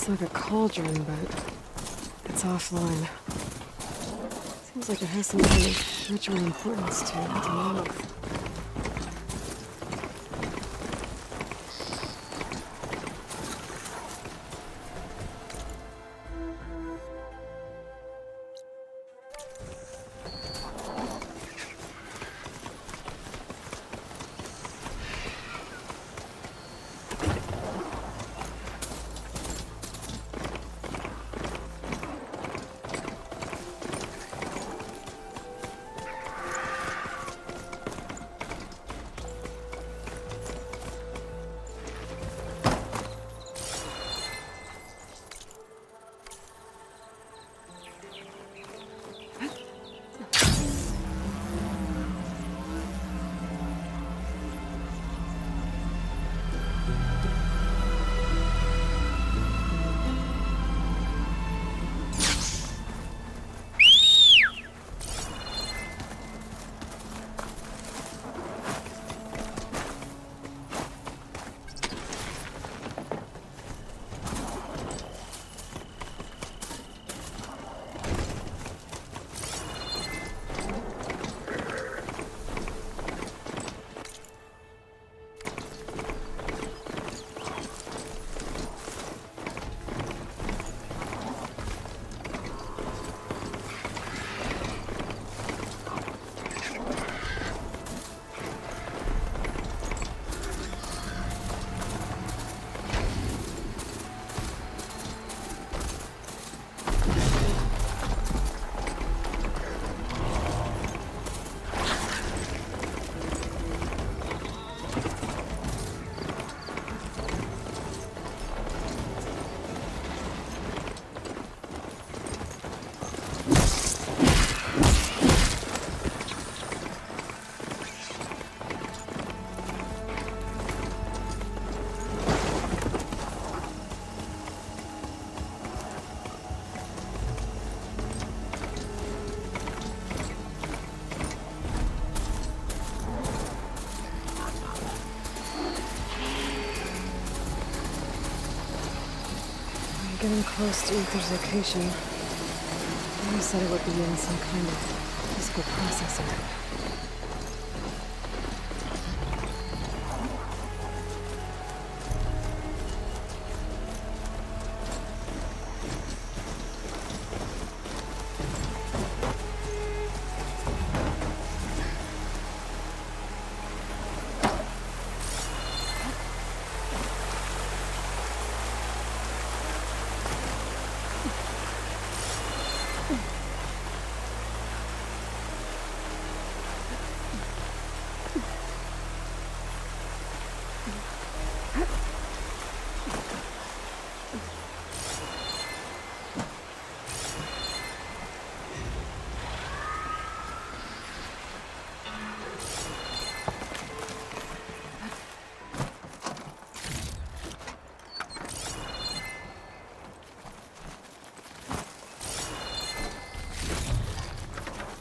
Looks like a cauldron, but it's offline. Seems like it has some kind of ritual importance to Tenakth. Getting close to Ether's location. He said it would be in some kind of physical processor.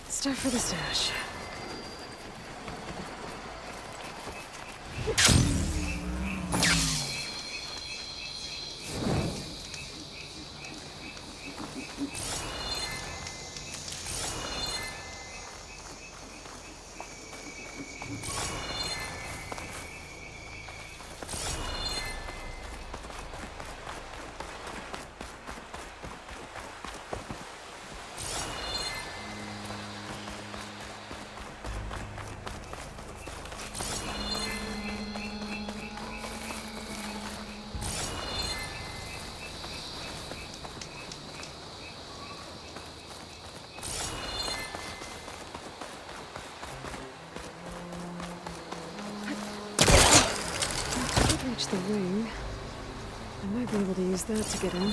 Stuff for the stash. The wing. I might be able to use that to get in.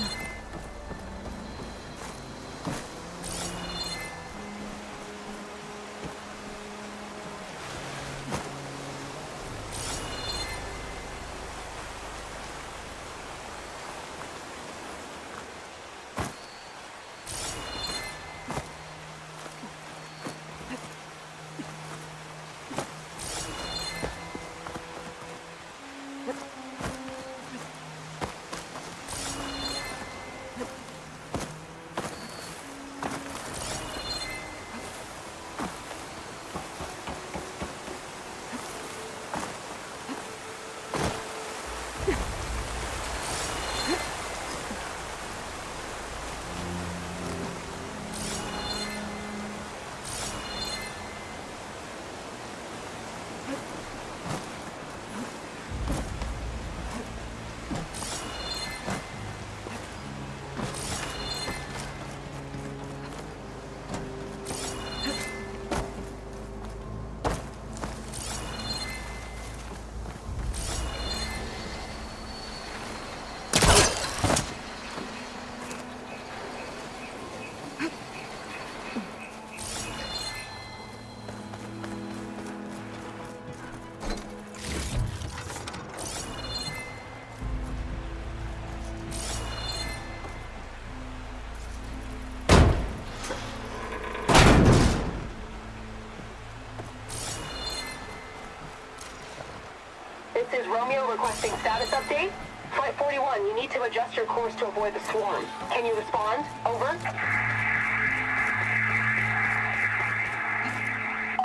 This is Romeo requesting status update. Flight 41, you need to adjust your course to avoid the swarm. Can you respond? Over.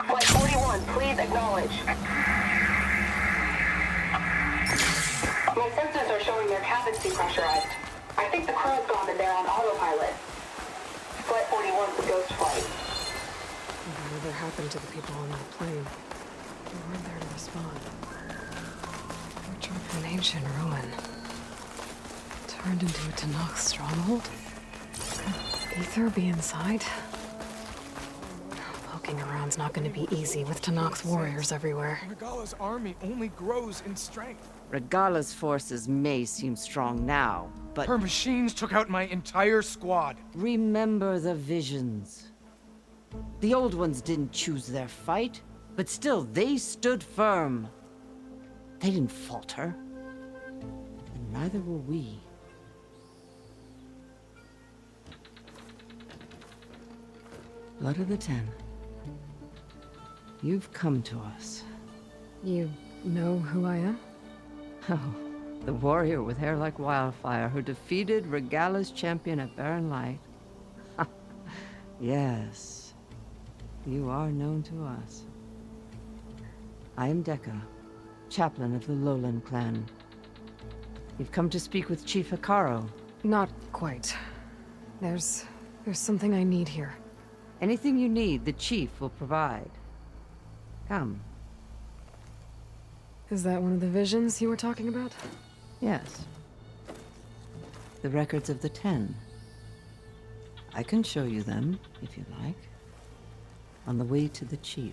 Flight 41, please acknowledge. My sensors are showing their cabins depressurized. I think the crew's gone and they're on autopilot. Flight 41's a ghost flight. Whatever happened to the people on that plane? They weren't there to respond. Which an ancient ruin. Turned into a Tenakth stronghold? Could Ether be inside? Poking around's not going to be easy with Tenakth's warriors everywhere. Regalla's army only grows in strength. Regalla's forces may seem strong now, but... Her machines took out my entire squad. Remember the visions. The old ones didn't choose their fight, but still, they stood firm. They didn't falter. And neither will we. Blood of the Ten. You've come to us. You know who I am? Oh, the warrior with hair like wildfire who defeated Regalla's champion at Barren Light. Yes, you are known to us. I am Dekka, chaplain of the Lowland clan. You've come to speak with Chief Hekarro. Not quite. There's something I need here. Anything you need, the chief will provide. Come. Is that one of the visions you were talking about? Yes. The records of the Ten. I can show you them, if you like. On the way to the chief.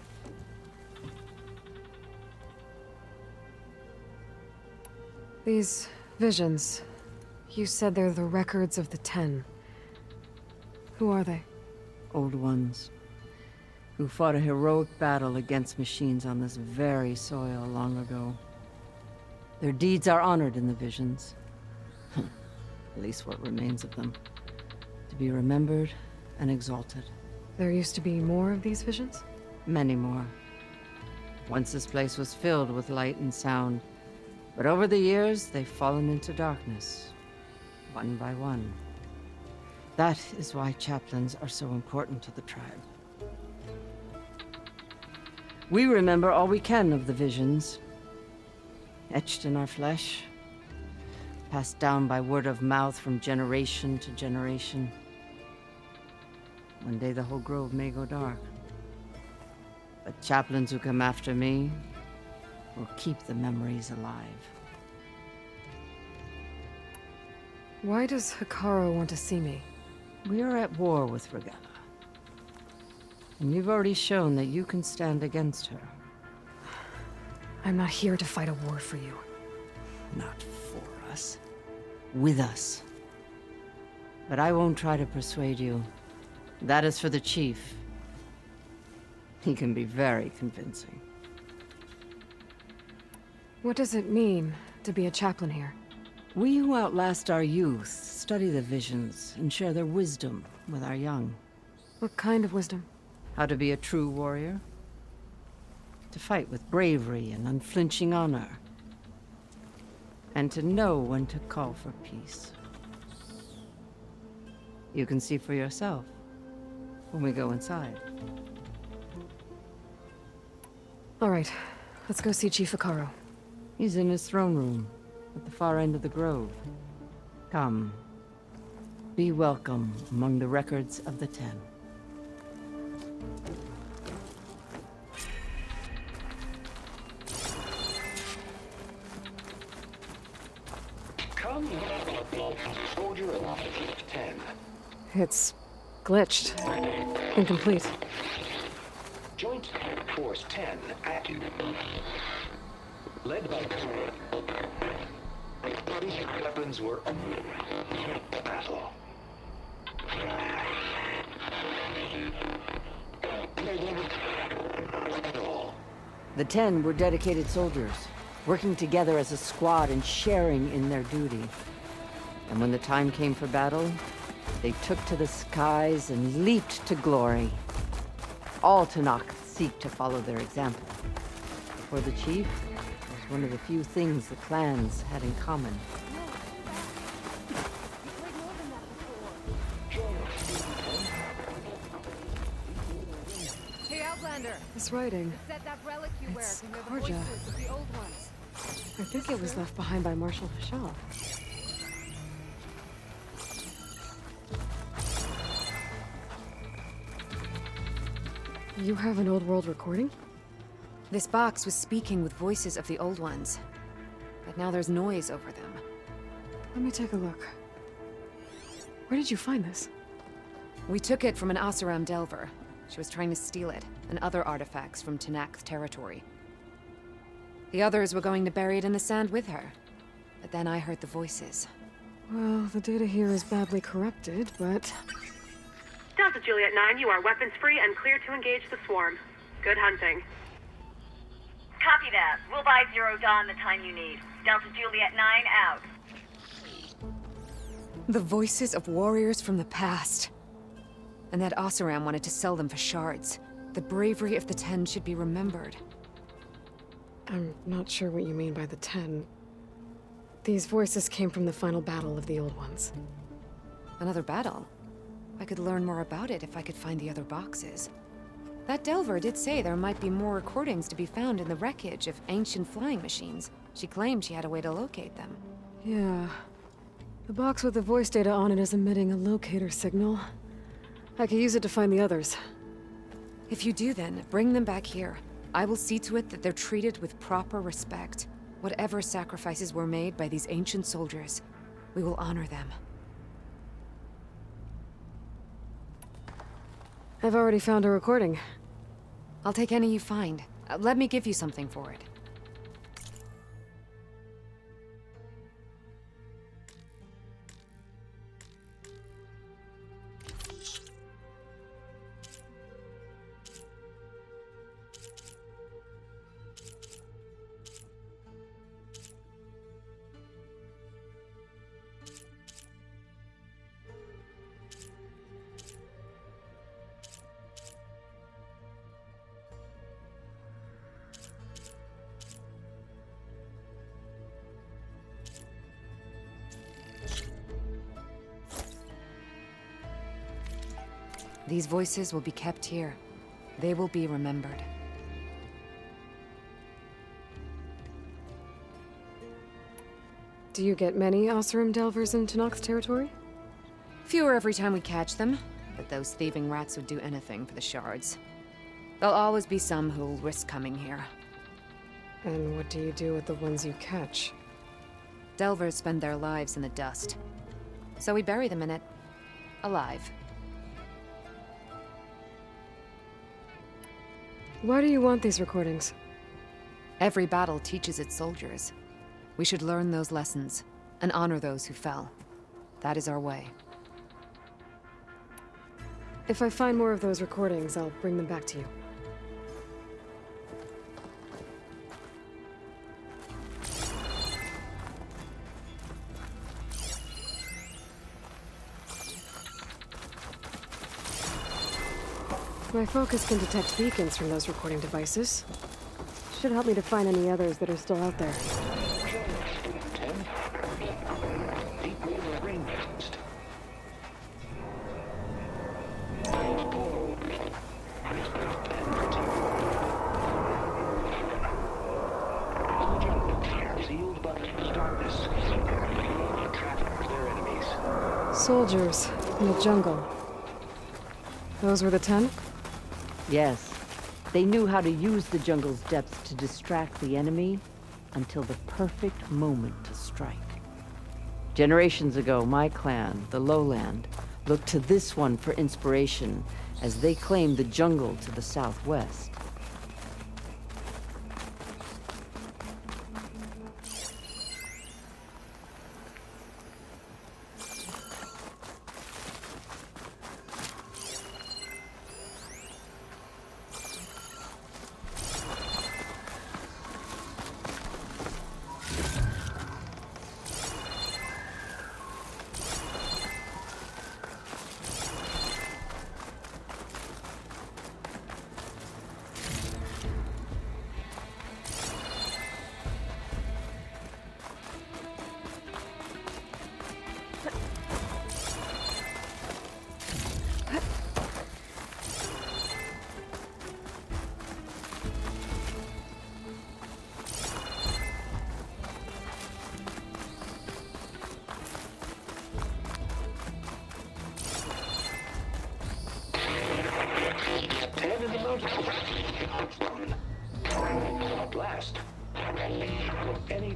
These visions, you said they're the records of the Ten. Who are they? Old ones. Who fought a heroic battle against machines on this very soil long ago. Their deeds are honored in the visions. At least what remains of them. To be remembered and exalted. There used to be more of these visions? Many more. Once this place was filled with light and sound. But over the years, they've fallen into darkness. One by one. That is why chaplains are so important to the tribe. We remember all we can of the visions. Etched in our flesh. Passed down by word of mouth from generation to generation. One day the whole grove may go dark. But chaplains who come after me will keep the memories alive. Why does Hekarro want to see me? We are at war with Regalla. And you've already shown that you can stand against her. I'm not here to fight a war for you. Not for us. With us. But I won't try to persuade you. That is for the chief. He can be very convincing. What does it mean to be a chaplain here? We who outlast our youth study the visions and share their wisdom with our young. What kind of wisdom? How to be a true warrior. To fight with bravery and unflinching honor. And to know when to call for peace. You can see for yourself when we go inside. All right, let's go see Chief Hekarro. He's in his throne room at the far end of the grove. Come. Be welcome among the records of the Ten. Come, soldier of 10. It's glitched. Incomplete. Joint Force 10 active. Led by weapons were battle. The Ten were dedicated soldiers, working together as a squad and sharing in their duty. And when the time came for battle, they took to the skies and leaped to glory. All Tenakth seek to follow their example. For the chief, one of the few things the clans had in common. Hey, Outlander! This writing, Said that relic you wear It's can hear the Karja. voices of the old ones. I think it was left behind by Marshal Shaw. You have an old world recording? This box was speaking with voices of the old ones. But now there's noise over them. Let me take a look. Where did you find this? We took it from an Oseram Delver. She was trying to steal it, and other artifacts from Tenakth territory. The others were going to bury it in the sand with her. But then I heard the voices. Well, the data here is badly corrupted, but... Delta Juliet 9, you are weapons free and clear to engage the swarm. Good hunting. Copy that. We'll buy Zero Dawn the time you need. Delta Juliet 9 out. The voices of warriors from the past. And that Oseram wanted to sell them for shards. The bravery of the Ten should be remembered. I'm not sure what you mean by the 10. These voices came from the final battle of the Old Ones. Another battle? I could learn more about it if I could find the other boxes. That Delver did say there might be more recordings to be found in the wreckage of ancient flying machines. She claimed she had a way to locate them. Yeah. The box with the voice data on it is emitting a locator signal. I could use it to find the others. If you do then, bring them back here. I will see to it that they're treated with proper respect. Whatever sacrifices were made by these ancient soldiers, we will honor them. I've already found a recording. I'll take any you find. Let me give you something for it. These voices will be kept here. They will be remembered. Do you get many Oseram Delvers in Tenakth territory? Fewer every time we catch them, but those thieving rats would do anything for the shards. There'll always be some who'll risk coming here. And what do you do with the ones you catch? Delvers spend their lives in the dust. So we bury them in it. Alive. Why do you want these recordings? Every battle teaches its soldiers. We should learn those lessons, and honor those who fell. That is our way. If I find more of those recordings, I'll bring them back to you. My focus can detect beacons from those recording devices. Should help me to find any others that are still out there. 10. Deep wheel rain balanced. Sealed but darkness. Traffickers, their enemies. Soldiers in the jungle. Those were the 10? Yes. They knew how to use the jungle's depths to distract the enemy until the perfect moment to strike. Generations ago, my clan, the Lowland, looked to this one for inspiration as they claimed the jungle to the southwest.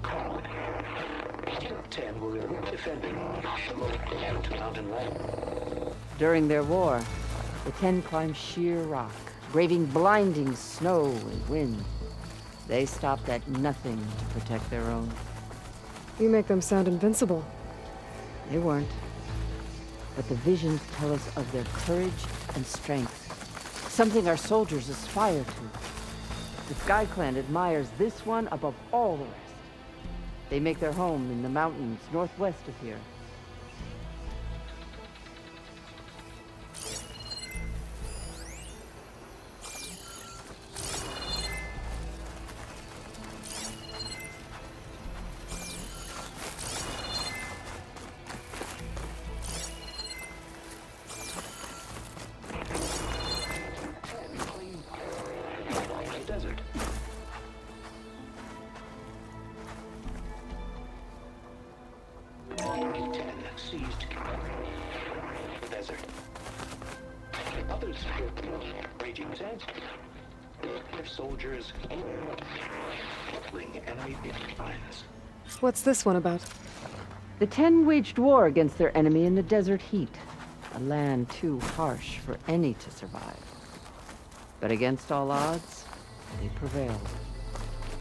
call. Team 10 were defending the mountain line. During their war, the Ten climbed sheer rock, braving blinding snow and wind. They stopped at nothing to protect their own. You make them sound invincible. They weren't. But the visions tell us of their courage and strength. Something our soldiers aspire to. The Sky Clan admires this one above all the rest. They make their home in the mountains northwest of here. Desert. Team 10 seized the desert. Others raging sands. Their soldiers killing enemy lines. What's this one about? The Ten waged war against their enemy in the desert heat, a land too harsh for any to survive. But against all odds, they prevailed.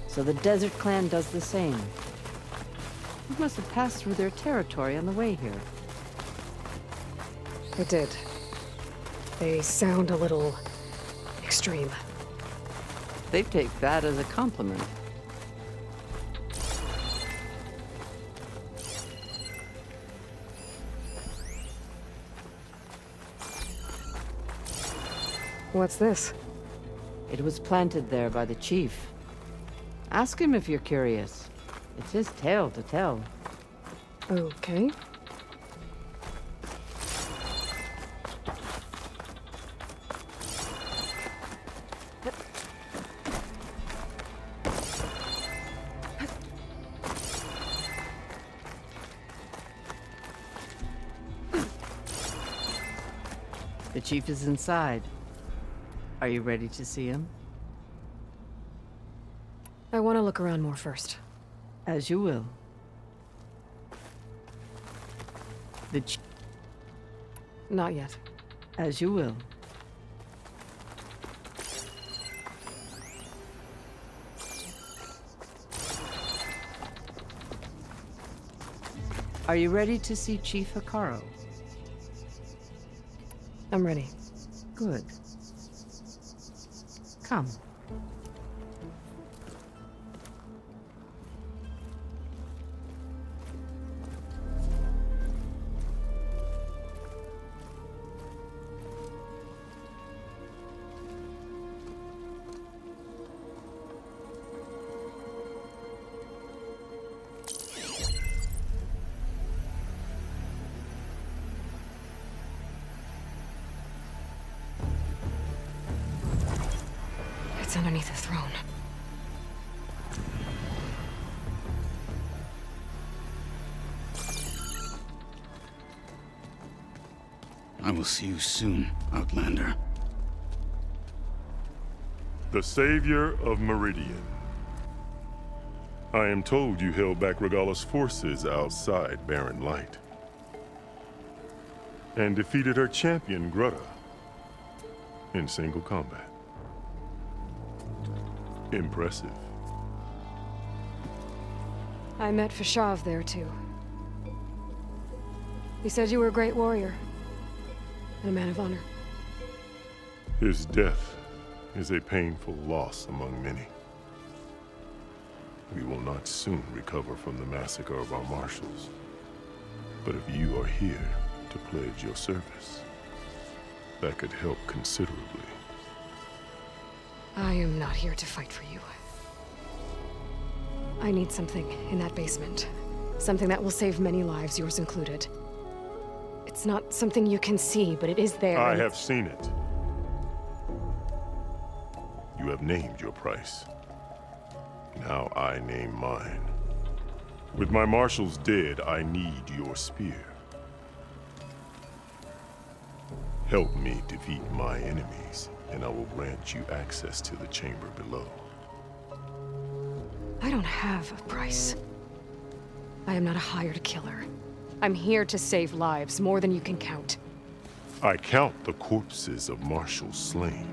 So the Desert Clan does the same. We must have passed through their territory on the way here. It did. They sound a little extreme. They take that as a compliment. What's this? It was planted there by the chief. Ask him if you're curious. It's his tale to tell. Okay. The chief is inside. Are you ready to see him? I want to look around more first. As you will. Not yet. As you will. Are you ready to see Chief Hekarro? I'm ready. Good. Come. It's underneath the throne. I will see you soon, Outlander. The savior of Meridian. I am told you held back Regalla's forces outside Barren Light. And defeated her champion, Grutta, in single combat. Impressive. I met Fashav there, too. He said you were a great warrior. And a man of honor. His death is a painful loss among many. We will not soon recover from the massacre of our marshals. But if you are here to pledge your service, that could help considerably. I am not here to fight for you. I need something in that basement. Something that will save many lives, yours included. It's not something you can see, but it is there. I have seen it. You have named your price. Now I name mine. With my marshals dead, I need your spear. Help me defeat my enemies, and I will grant you access to the chamber below. I don't have a price. I am not a hired killer. I'm here to save lives, more than you can count. I count the corpses of marshals slain.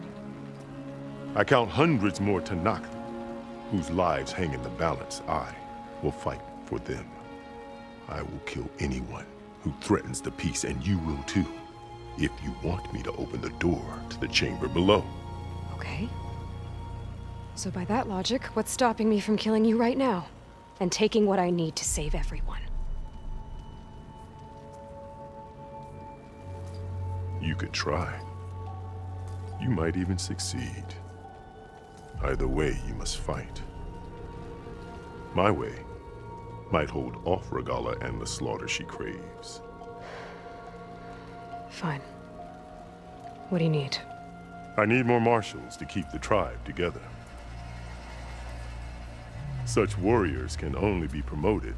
I count hundreds more Tenakth, whose lives hang in the balance. I will fight for them. I will kill anyone who threatens the peace, and you will too, if you want me to open the door to the chamber below. Okay. So by that logic, what's stopping me from killing you right now? And taking what I need to save everyone? You could try. You might even succeed. Either way, you must fight. My way might hold off Regalla and the slaughter she craves. Fine. What do you need? I need more marshals to keep the tribe together. Such warriors can only be promoted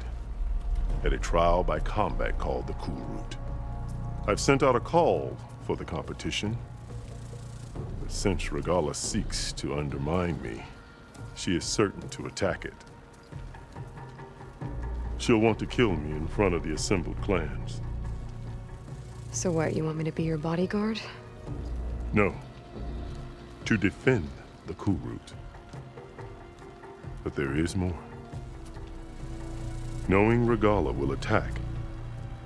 at a trial by combat called the Cool Route. I've sent out a call for the competition, but since Regalla seeks to undermine me, she is certain to attack it. She'll want to kill me in front of the assembled clans. So what, you want me to be your bodyguard? No, to defend the Cool Route. But there is more. Knowing Regalla will attack,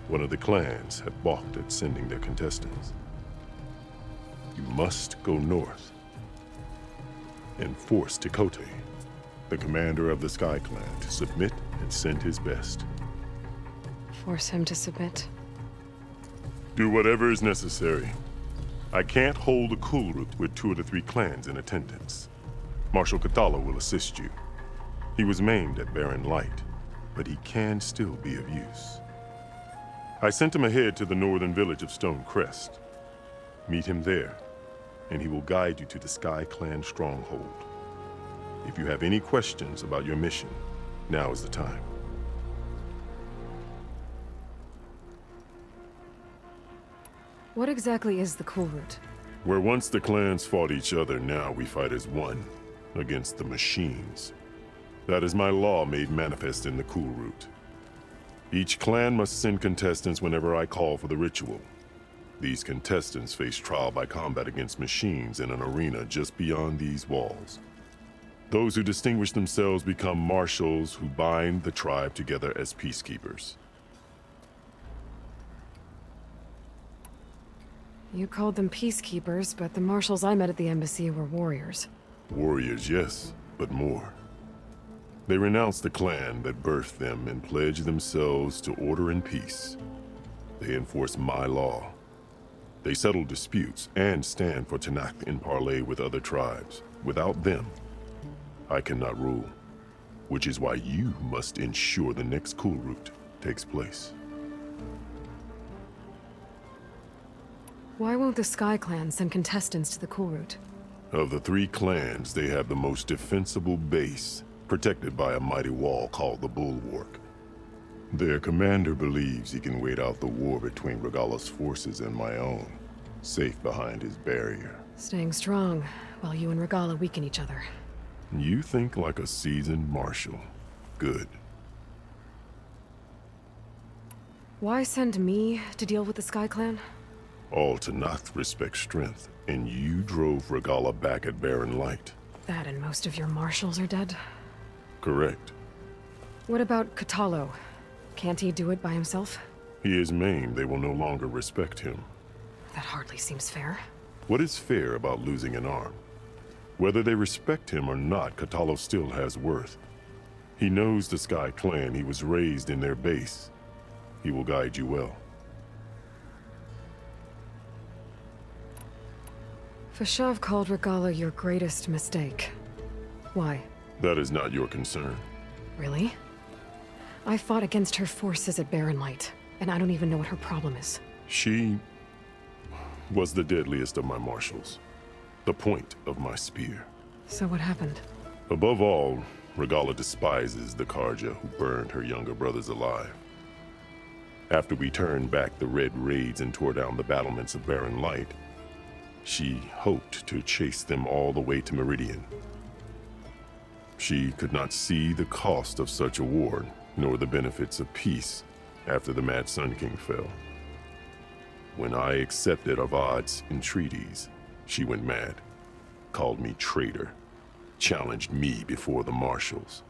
one of the clans had balked at sending their contestants. You must go north and force Tenakth, the commander of the Sky Clan, to submit and send his best. Force him to submit? Do whatever is necessary. I can't hold the Cool Route with 2 of the 3 clans in attendance. Marshal Hekarro will assist you. He was maimed at Barren Light, but he can still be of use. I sent him ahead to the northern village of Stone Crest. Meet him there, and he will guide you to the Sky Clan stronghold. If you have any questions about your mission, now is the time. What exactly is the Cool Route? Where once the clans fought each other, now we fight as one, against the machines. That is my law made manifest in the Cool Route. Each clan must send contestants whenever I call for the ritual. These contestants face trial by combat against machines in an arena just beyond these walls. Those who distinguish themselves become marshals who bind the tribe together as peacekeepers. You called them peacekeepers, but the marshals I met at the embassy were warriors. Warriors, yes, but more. They renounce the clan that birthed them and pledge themselves to order and peace. They enforce my law. They settle disputes and stand for Tenakth in parley with other tribes. Without them, I cannot rule, which is why you must ensure the next Cool Route takes place. Why won't the Sky Clan send contestants to the Cool Route? Of the 3 clans, they have the most defensible base, protected by a mighty wall called the Bulwark. Their commander believes he can wait out the war between Regalla's forces and my own, safe behind his barrier. Staying strong, while you and Regalla weaken each other. You think like a seasoned marshal. Good. Why send me to deal with the Sky Clan? All Tenakth respect strength, and you drove Regalla back at Barren Light. That and most of your marshals are dead? Correct. What about Hekarro? Can't he do it by himself? He is maimed. They will no longer respect him. That hardly seems fair. What is fair about losing an arm? Whether they respect him or not, Hekarro still has worth. He knows the Sky Clan. He was raised in their base. He will guide you well. Fashav called Regalla your greatest mistake. Why? That is not your concern. Really? I fought against her forces at Barren Light, and I don't even know what her problem is. She was the deadliest of my marshals. The point of my spear. So what happened? Above all, Regalla despises the Karja who burned her younger brothers alive. After we turned back the Red Raids and tore down the battlements of Barren Light, she hoped to chase them all the way to Meridian. She could not see the cost of such a war, nor the benefits of peace after the Mad Sun King fell. When I accepted Avad's entreaties, she went mad, called me traitor, challenged me before the marshals.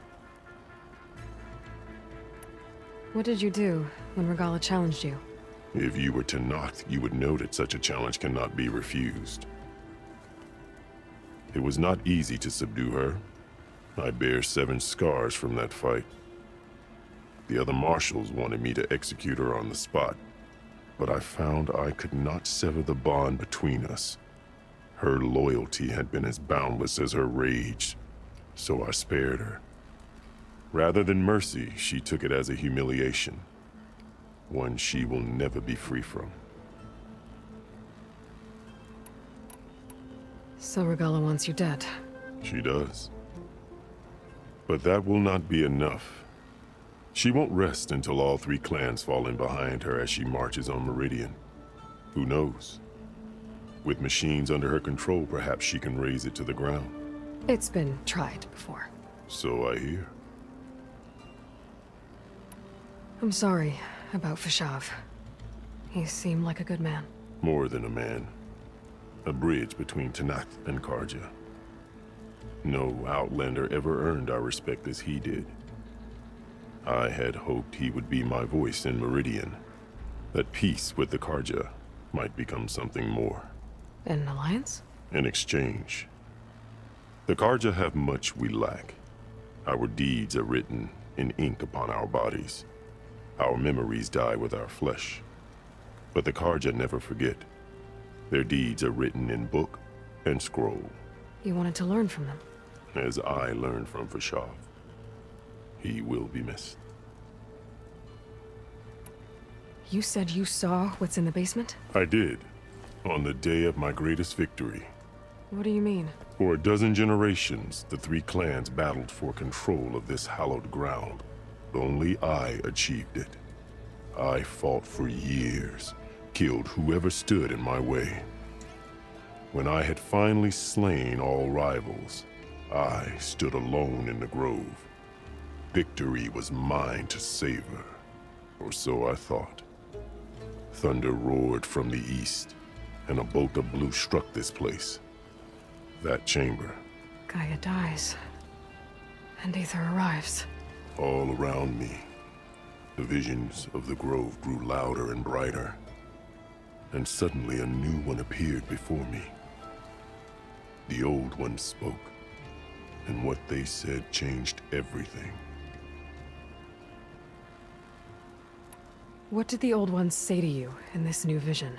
What did you do when Regalla challenged you? If you were Tenakth, you would know that such a challenge cannot be refused. It was not easy to subdue her. I bear 7 scars from that fight. The other marshals wanted me to execute her on the spot, but I found I could not sever the bond between us. Her loyalty had been as boundless as her rage, so I spared her. Rather than mercy, she took it as a humiliation, one she will never be free from. So Regalla wants you dead. She does. But that will not be enough. She won't rest until all 3 clans fall in behind her as she marches on Meridian. Who knows? With machines under her control, perhaps she can raise it to the ground. It's been tried before. So I hear. I'm sorry about Fashav. He seemed like a good man. More than a man. A bridge between Tenakth and Karja. No Outlander ever earned our respect as he did. I had hoped he would be my voice in Meridian, that peace with the Karja might become something more. An alliance? In exchange. The Karja have much we lack. Our deeds are written in ink upon our bodies. Our memories die with our flesh. But the Karja never forget. Their deeds are written in book and scroll. You wanted to learn from them? As I learned from Fashav. He will be missed. You said you saw what's in the basement? I did, on the day of my greatest victory. What do you mean? For a dozen generations, the 3 clans battled for control of this hallowed ground. Only I achieved it. I fought for years, killed whoever stood in my way. When I had finally slain all rivals, I stood alone in the grove. Victory was mine to savor, or so I thought. Thunder roared from the east, and a bolt of blue struck this place. That chamber. Gaia dies, and Aether arrives. All around me, the visions of the grove grew louder and brighter, and suddenly a new one appeared before me. The old one spoke, and what they said changed everything. What did the old ones say to you in this new vision?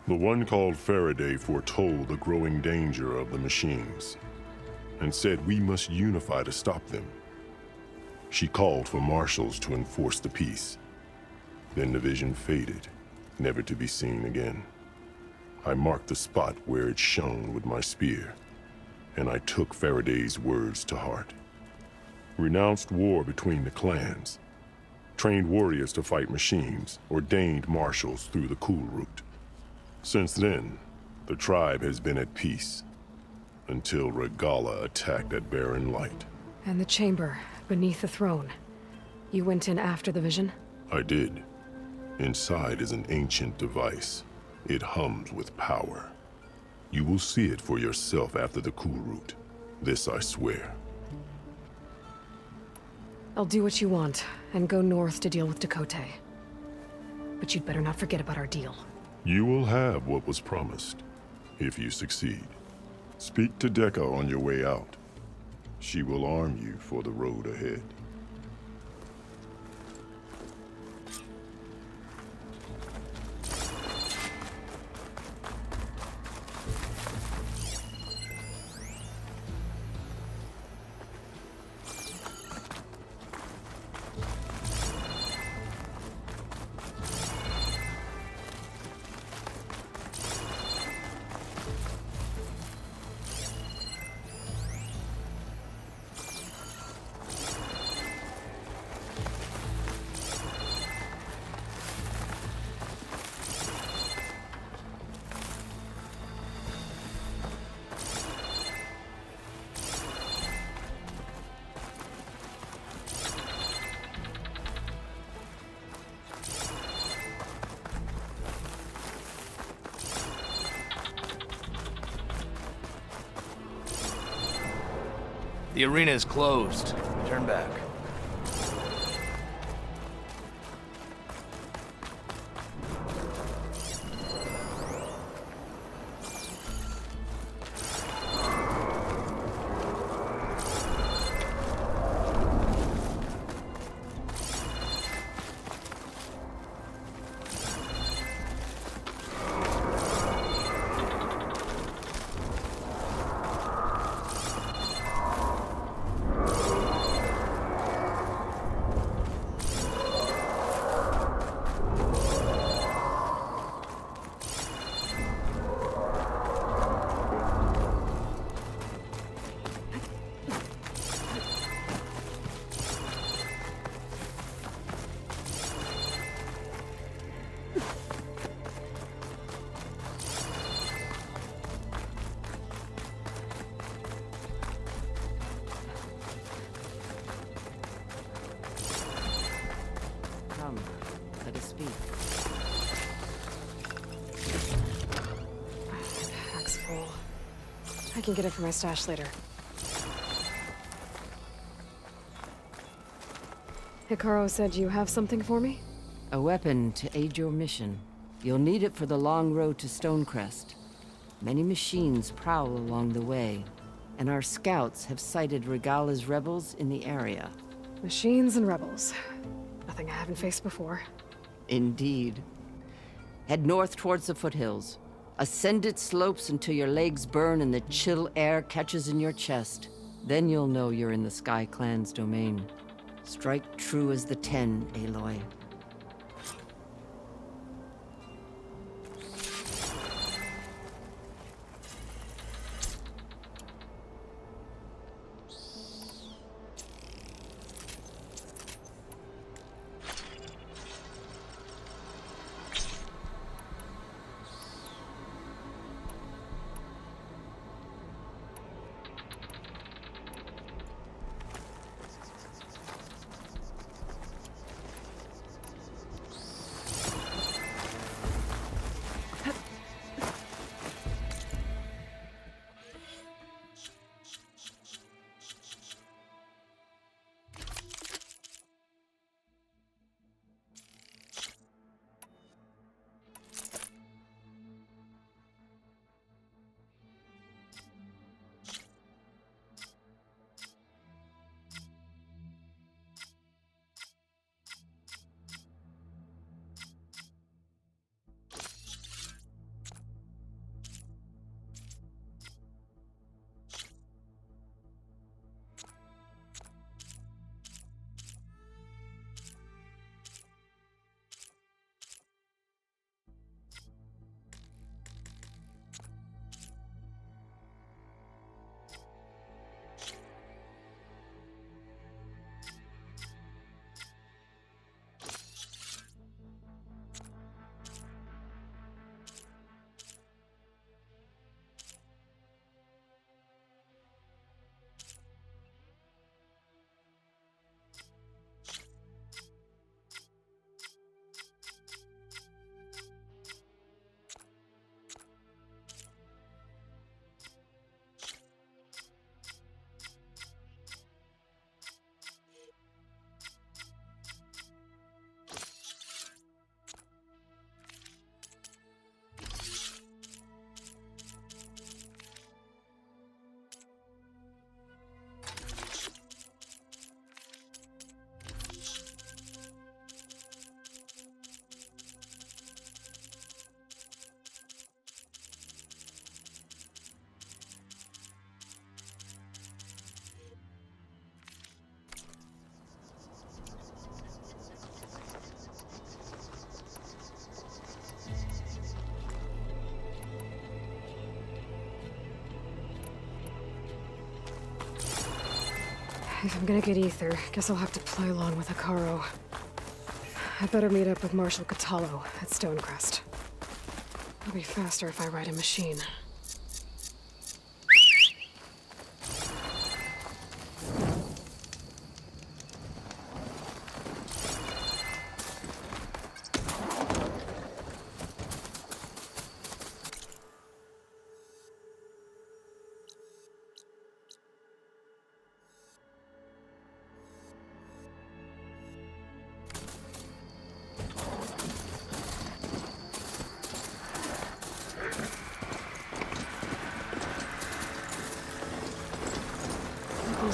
The one called Faraday foretold the growing danger of the machines, and said we must unify to stop them. She called for marshals to enforce the peace. Then the vision faded, never to be seen again. I marked the spot where it shone with my spear, and I took Faraday's words to heart. Renounced war between the clans, trained warriors to fight machines, ordained marshals through the cool route. Since then, the tribe has been at peace, until Regalla attacked at Barren Light. And the chamber, beneath the throne. You went in after the vision? I did. Inside is an ancient device. It hums with power. You will see it for yourself after the cool route. This I swear. I'll do what you want, and go north to deal with Dakota. But you'd better not forget about our deal. You will have what was promised, if you succeed. Speak to Dekka on your way out. She will arm you for the road ahead. The arena is closed. Turn back. Come, let us speak. Pack's full. I can get it from my stash later. Hekarro said you have something for me? A weapon to aid your mission. You'll need it for the long road to Stonecrest. Many machines prowl along the way, and our scouts have sighted Regalla's rebels in the area. Machines and rebels. Nothing I haven't faced before. Indeed. Head north towards the foothills. Ascend its slopes until your legs burn and the chill air catches in your chest. Then you'll know you're in the Sky Clan's domain. Strike true as the 10, Aloy. If I'm gonna get ether, guess I'll have to play along with Hekarro. I better meet up with Marshal Catallo at Stonecrest. It'll be faster if I ride a machine.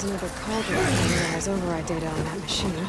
another cauldron that has override data on that machine.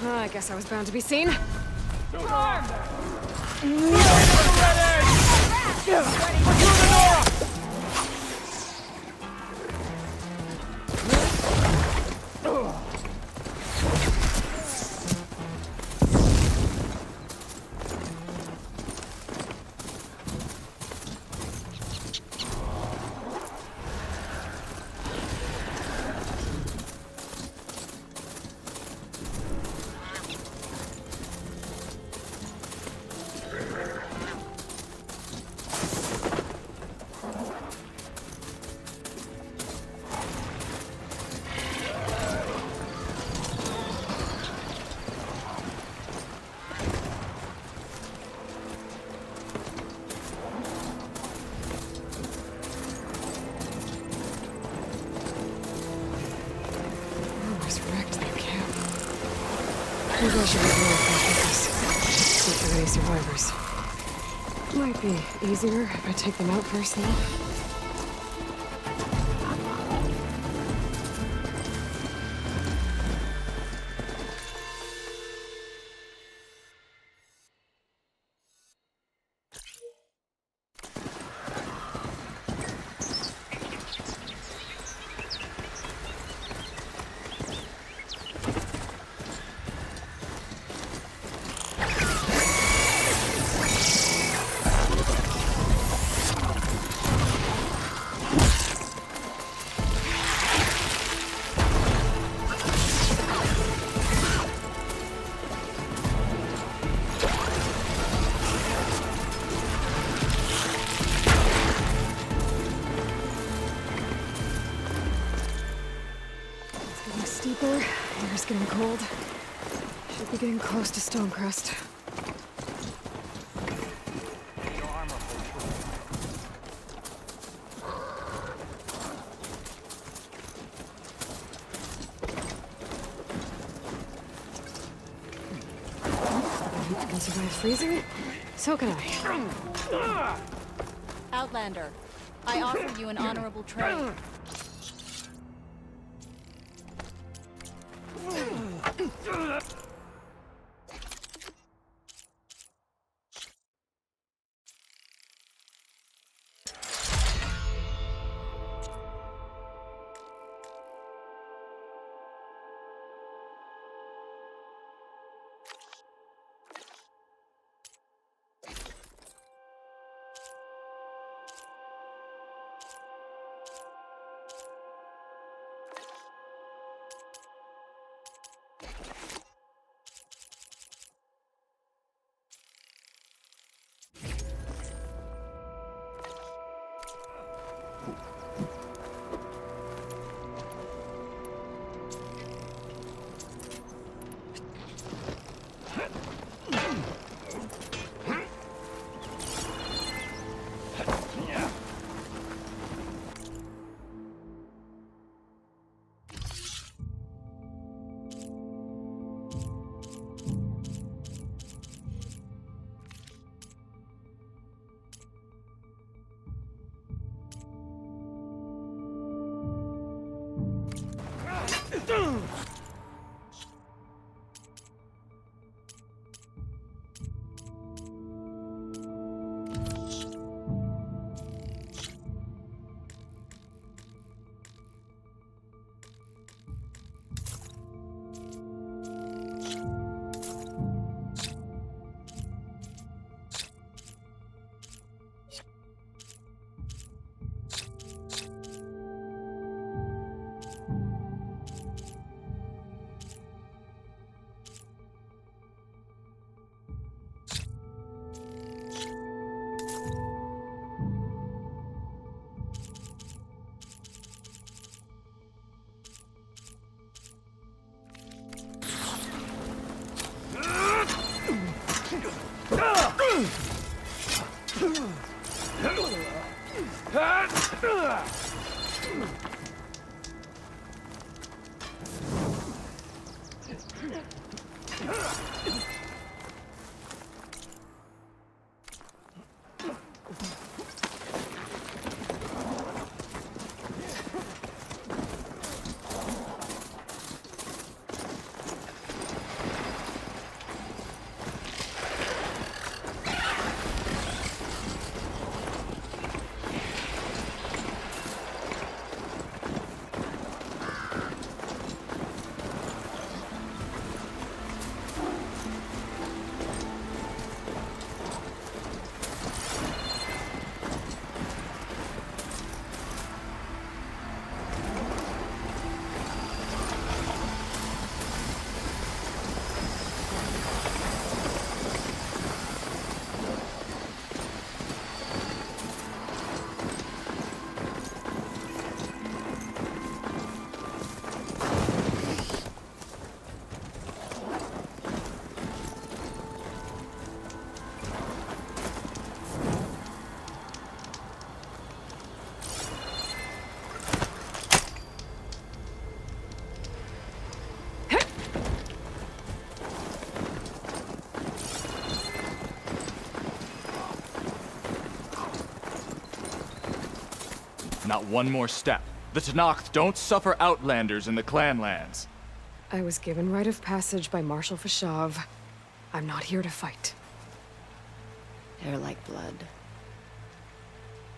I guess I was bound to be seen. Maybe I should get more focus. See if there are any survivors. Might be easier if I take them out first, though. Steeper, air's getting cold. Should be getting close to Stonecrest. If I can survive freezing, so can I. Outlander, I offer you an honorable trade. Not one more step. The Tenakth don't suffer outlanders in the clan lands. I was given rite of passage by Marshal Fashav. I'm not here to fight. Hair like blood.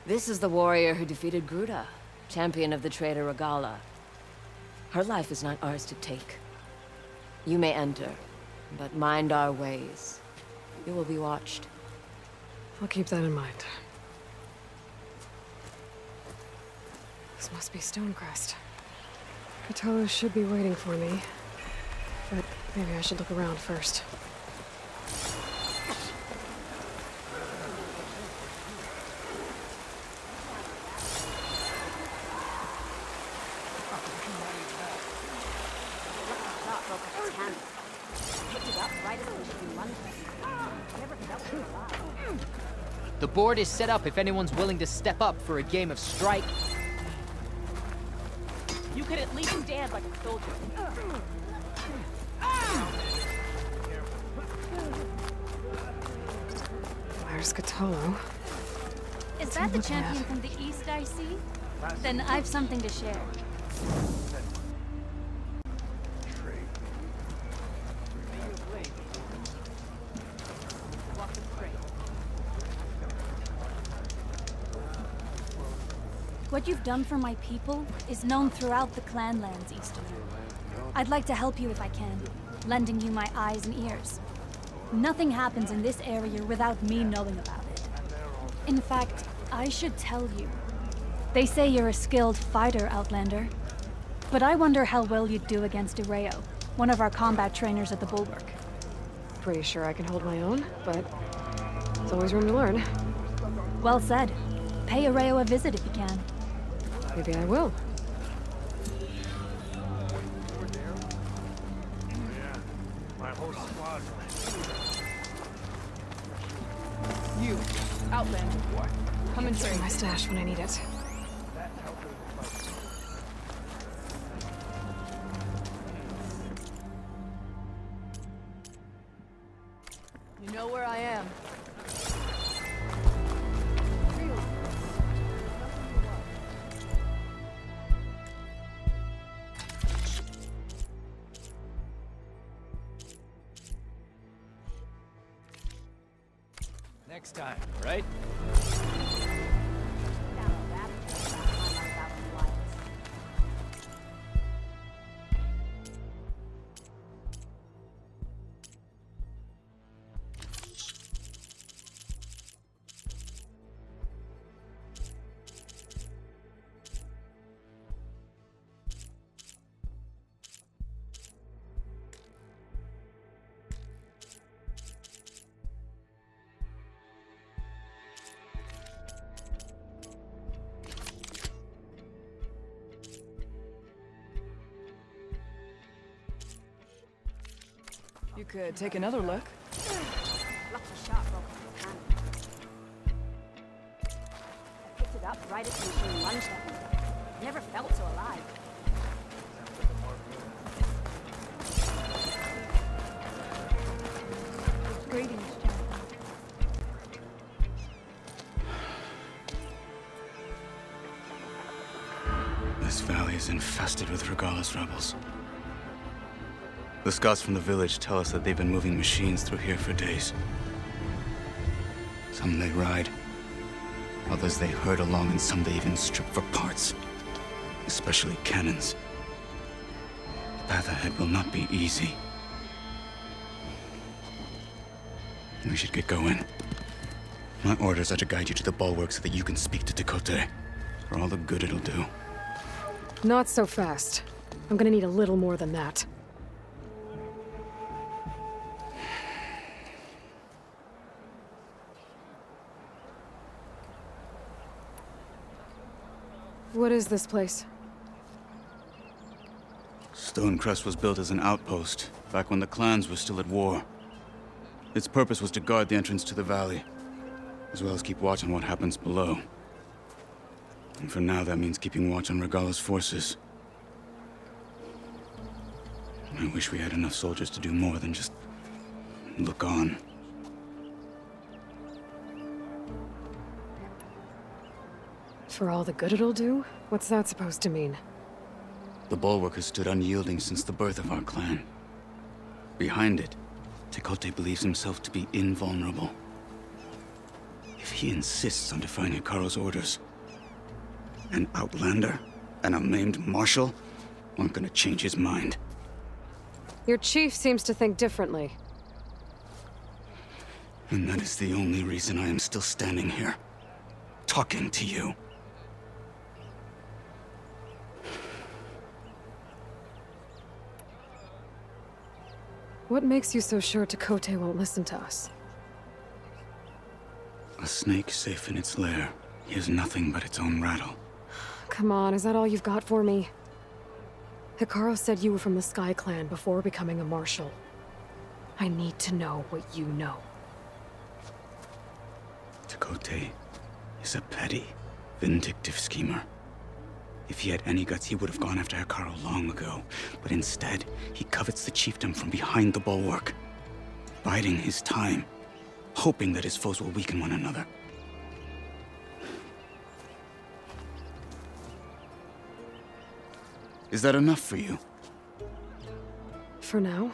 This is the warrior who defeated Gruda, champion of the traitor Regalla. Her life is not ours to take. You may enter, but mind our ways. You will be watched. I'll keep that in mind. This must be Stonecrest. Cthulhu should be waiting for me, but maybe I should look around first. The board is set up if anyone's willing to step up for a game of strike. You could at least stand like a soldier. Where's Cthulhu? Is that the champion from the east I see? Then I've something to share. What you've done for my people is known throughout the clan lands, Easterner. I'd like to help you if I can, lending you my eyes and ears. Nothing happens in this area without me knowing about it. In fact, I should tell you. They say you're a skilled fighter, Outlander. But I wonder how well you'd do against Areo, one of our combat trainers at the Bulwark. Pretty sure I can hold my own, but there's always room to learn. Well said. Pay Areo a visit if you can. Maybe I will. My whole squad. You, Outlander. What? Come and trade my stash when I need it. You know where I am. Next time, right? You could take another look. Lots of shot broke off the hand. I picked it up right as we were lunch that morning. Never felt so alive. Greetings, General. This valley is infested with Regalla's rebels. The scouts from the village tell us that they've been moving machines through here for days. Some they ride, others they herd along, and some they even strip for parts. Especially cannons. The path ahead will not be easy. We should get going. My orders are to guide you to the bulwark so that you can speak to Tenakth. For all the good it'll do. Not so fast. I'm gonna need a little more than that. What is this place? Stonecrest was built as an outpost, back when the clans were still at war. Its purpose was to guard the entrance to the valley, as well as keep watch on what happens below. And for now, that means keeping watch on Regalla's forces. I wish we had enough soldiers to do more than just look on. For all the good it'll do? What's that supposed to mean? The bulwark has stood unyielding since the birth of our clan. Behind it, Tenakth believes himself to be invulnerable. If he insists on defying Hekarro's orders, an outlander and a maimed marshal aren't gonna change his mind. Your chief seems to think differently. And that is the only reason I am still standing here, talking to you. What makes you so sure Tenakth won't listen to us? A snake safe in its lair hears nothing but its own rattle. Come on, is that all you've got for me? Hekarro said you were from the Sky Clan before becoming a marshal. I need to know what you know. Tenakth is a petty, vindictive schemer. If he had any guts, he would have gone after Hekarro long ago. But instead, he covets the chiefdom from behind the bulwark, biding his time, hoping that his foes will weaken one another. Is that enough for you? For now.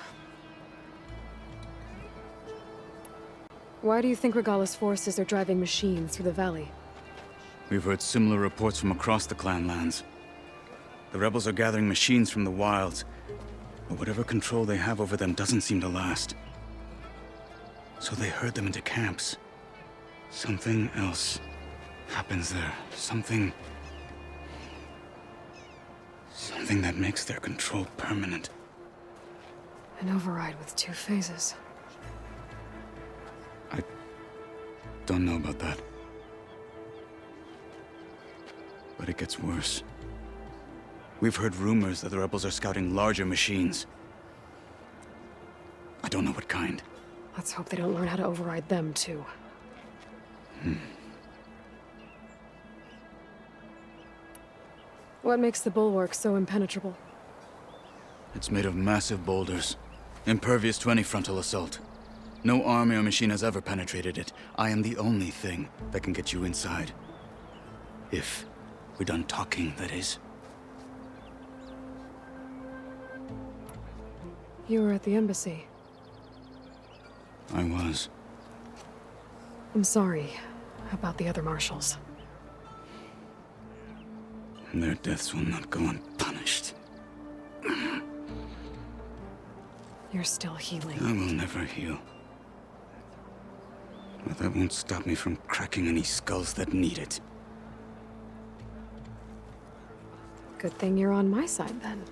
Why do you think Regalla's forces are driving machines through the valley? We've heard similar reports from across the clan lands. The rebels are gathering machines from the wilds, but whatever control they have over them doesn't seem to last. So they herd them into camps. Something else happens there. Something that makes their control permanent. An override with 2 phases. I don't know about that. But it gets worse. We've heard rumors that the rebels are scouting larger machines. I don't know what kind. Let's hope they don't learn how to override them, too. What makes the bulwark so impenetrable? It's made of massive boulders, impervious to any frontal assault. No army or machine has ever penetrated it. I am the only thing that can get you inside. If we're done talking, that is. You were at the embassy. I was. I'm sorry about the other marshals. Their deaths will not go unpunished. You're still healing. I will never heal. But that won't stop me from cracking any skulls that need it. Good thing you're on my side, then.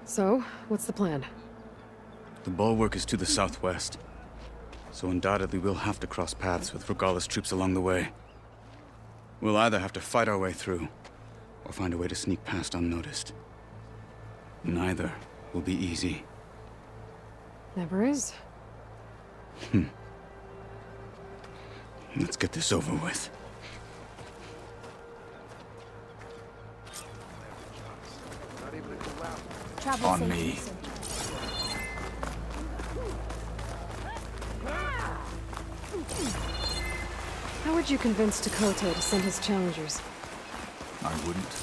So, what's the plan? The bulwark is to the southwest, so undoubtedly we'll have to cross paths with Regalla's troops along the way. We'll either have to fight our way through, or find a way to sneak past unnoticed. Neither will be easy. Never is. Let's get this over with. Travel On safely, me. sir. How would you convince Dakota to send his challengers? I wouldn't.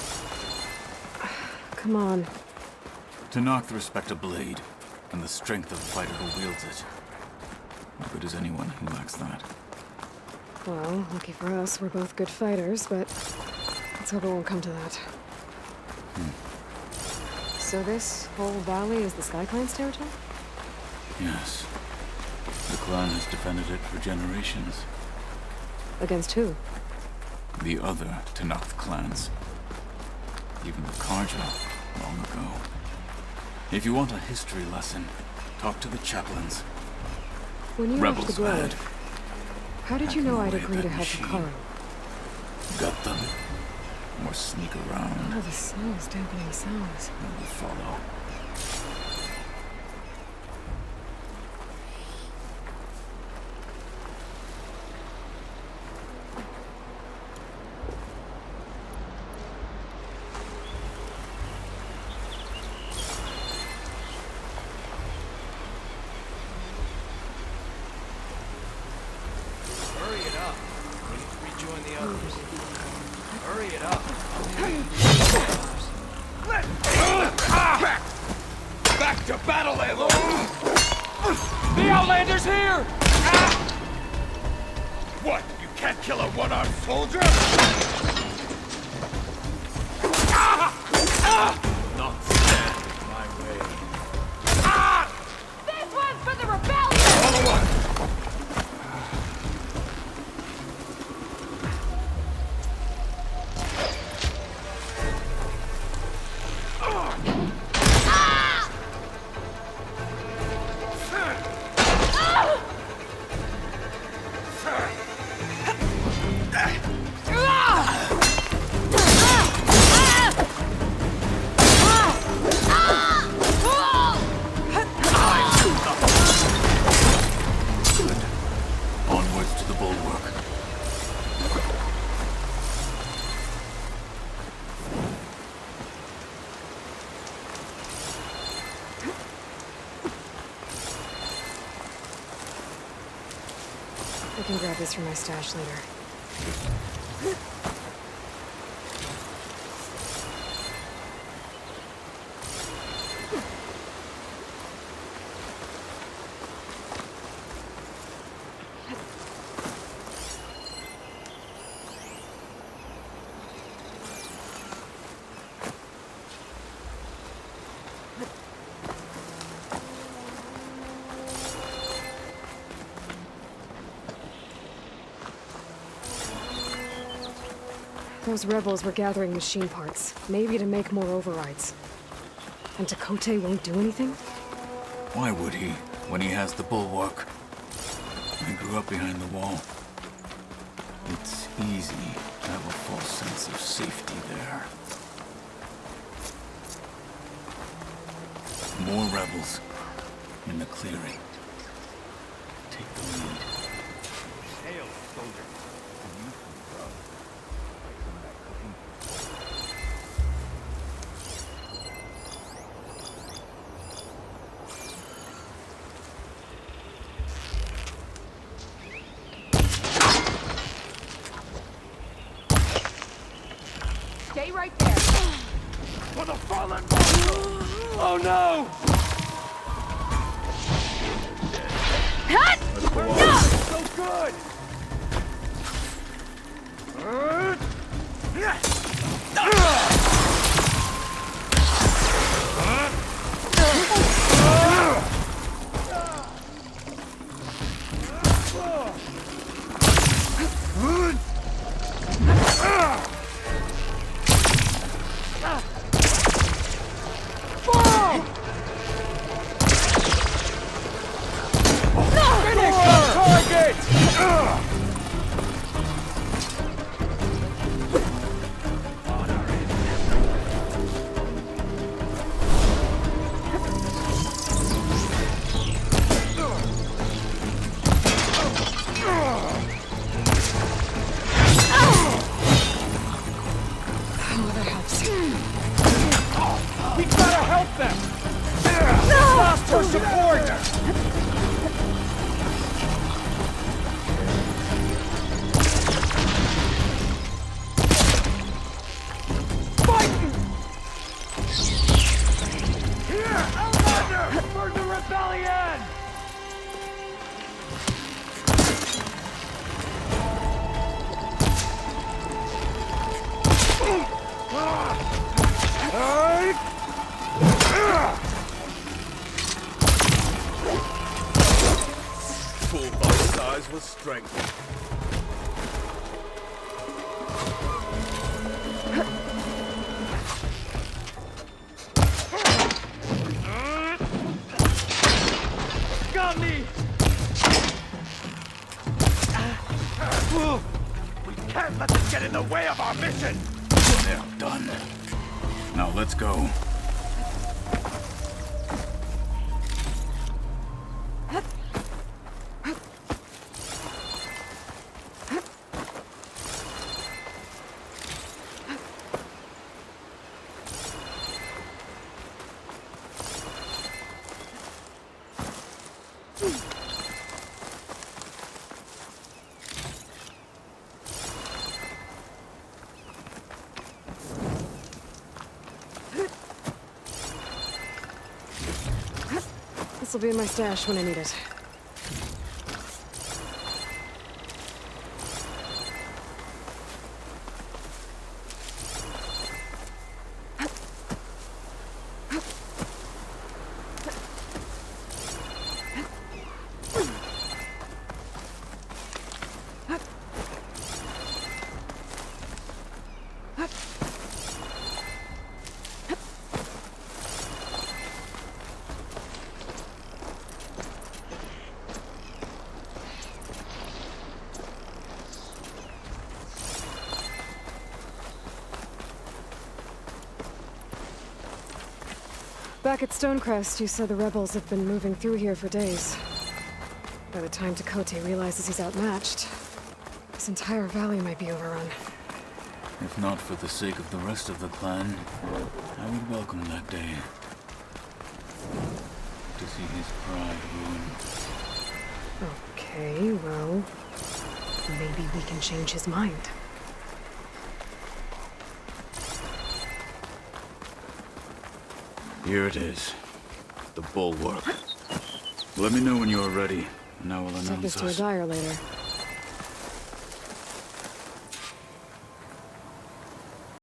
Come on. Tenakth respect a blade, and the strength of the fighter who wields it. How good is anyone who lacks that? Well, lucky for us, we're both good fighters, but let's hope it won't come to that. So this whole valley is the Sky Clan's territory? Yes. The clan has defended it for generations. Against who? The other Tenakth clans. Even the Karja, long ago. If you want a history lesson, talk to the chaplains. When you left Rebels the bad. Grove, how did you Hacking know I'd away at agree that to help machine. Hekarro? Got them. Or sneak around. Oh, the sun is dampening the sounds. They will follow. Hurry it up. Rejoin the others. Hurry it up. Back to battle, Elo! The Outlander's here! What? You can't kill a one-armed soldier? Not stand my way. This one's for the rebellion! Follow on! Onwards to the bulwark. I can grab this from my stash later. Those rebels were gathering machine parts, maybe to make more overrides. And Dakota won't do anything? Why would he, when he has the bulwark? I grew up behind the wall. It's easy to have a false sense of safety there. More rebels in the clearing. Take the lead. Hail, soldier. Where you come from? I come back cooking. Stay right there. For the fallen monster! Oh no! So good! Fooled by size was strength. Got me! We can't let this get in the way of our mission! They're done. Now let's go. This will be in my stash when I need it. Back at Stonecrest, you said the rebels have been moving through here for days. By the time Tenakth realizes he's outmatched, this entire valley might be overrun. If not for the sake of the rest of the clan, I would welcome that day. To see his pride ruined. Okay, well, maybe we can change his mind. Here it is. The bulwark. Let me know when you are ready, and I will Take announce this to a us. dyer later.